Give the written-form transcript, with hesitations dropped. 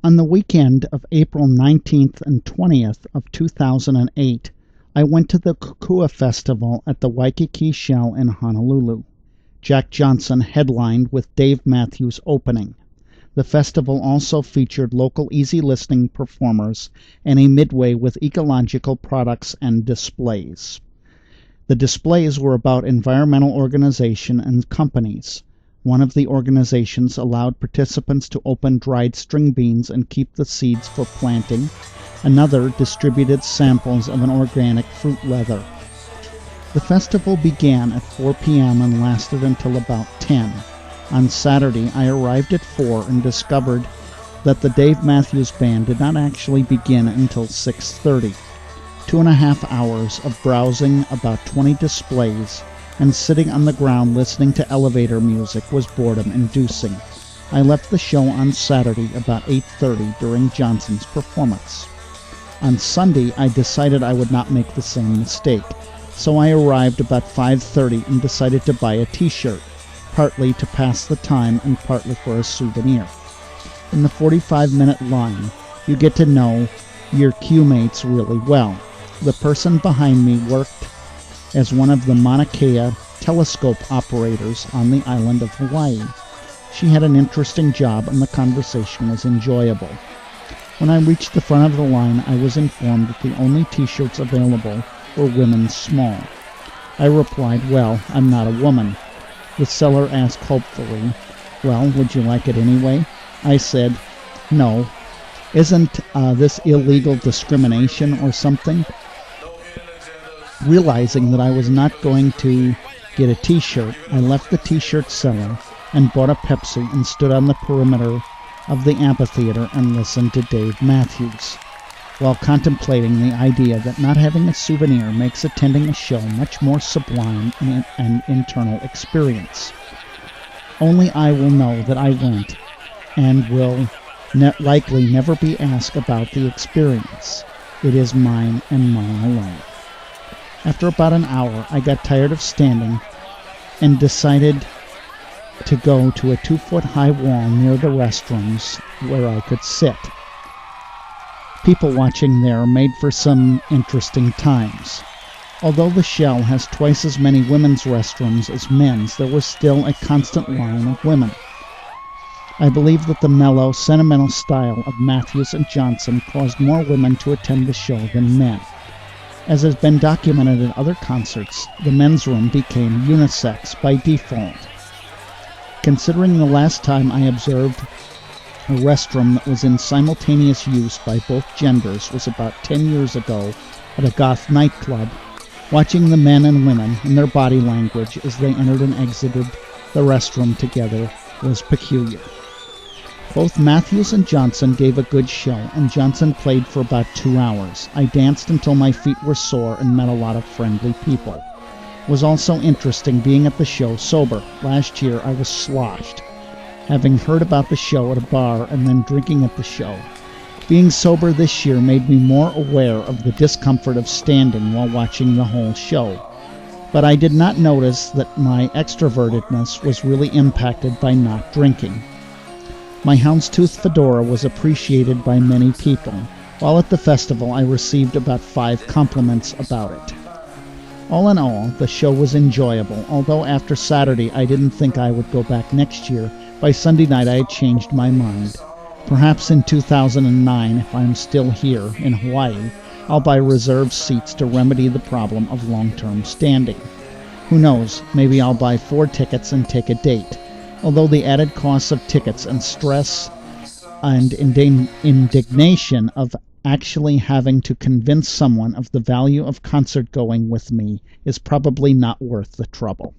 On the weekend of April 19th and 20th of 2008, I went to the Kokua Festival at the Waikiki Shell in Honolulu. Jack Johnson headlined with Dave Matthews opening. The festival also featured local easy listening performers and a midway with ecological products and displays. The displays were about environmental organization and companies. One of the organizations allowed participants to open dried string beans and keep the seeds for planting. Another distributed samples of an organic fruit leather. The festival began at 4 p.m. and lasted until about 10. On Saturday, I arrived at 4 and discovered that the Dave Matthews Band did not actually begin until 6:30. 2.5 hours of browsing about 20 displays and sitting on the ground listening to elevator music was boredom-inducing. I left the show on Saturday about 8:30 during Johnson's performance. On Sunday, I decided I would not make the same mistake, so I arrived about 5:30 and decided to buy a t-shirt, partly to pass the time and partly for a souvenir. In the 45-minute line, you get to know your queue-mates really well. The person behind me worked as one of the Mauna Kea telescope operators on the island of Hawaii. She had an interesting job and the conversation was enjoyable. When I reached the front of the line, I was informed that the only t-shirts available were women's small. I replied, "Well, I'm not a woman." The seller asked hopefully, "Well, would you like it anyway?" I said, "No. Isn't this illegal discrimination or something?" Realizing that I was not going to get a t-shirt, I left the t-shirt seller and bought a Pepsi and stood on the perimeter of the amphitheater and listened to Dave Matthews, while contemplating the idea that not having a souvenir makes attending a show much more sublime and an internal experience. Only I will know that I went and will likely never be asked about the experience. It is mine and mine alone. After about an hour, I got tired of standing and decided to go to a 2-foot-high wall near the restrooms where I could sit. People watching there made for some interesting times. Although the Shell has twice as many women's restrooms as men's, there was still a constant line of women. I believe that the mellow, sentimental style of Matthews and Johnson caused more women to attend the show than men. As has been documented in other concerts, the men's room became unisex by default. Considering the last time I observed a restroom that was in simultaneous use by both genders was about 10 years ago at a goth nightclub, watching the men and women and their body language as they entered and exited the restroom together was peculiar. Both Matthews and Johnson gave a good show, and Johnson played for about 2 hours. I danced until my feet were sore and met a lot of friendly people. It was also interesting being at the show sober. Last year I was sloshed, having heard about the show at a bar and then drinking at the show. Being sober this year made me more aware of the discomfort of standing while watching the whole show. But I did not notice that my extrovertedness was really impacted by not drinking. My houndstooth fedora was appreciated by many people. While at the festival, I received about 5 compliments about it. All in all, the show was enjoyable, although after Saturday I didn't think I would go back next year. By Sunday night I had changed my mind. Perhaps in 2009, if I'm still here in Hawaii, I'll buy reserved seats to remedy the problem of long-term standing. Who knows, maybe I'll buy 4 tickets and take a date. Although the added costs of tickets and stress and indignation of actually having to convince someone of the value of concert going with me is probably not worth the trouble.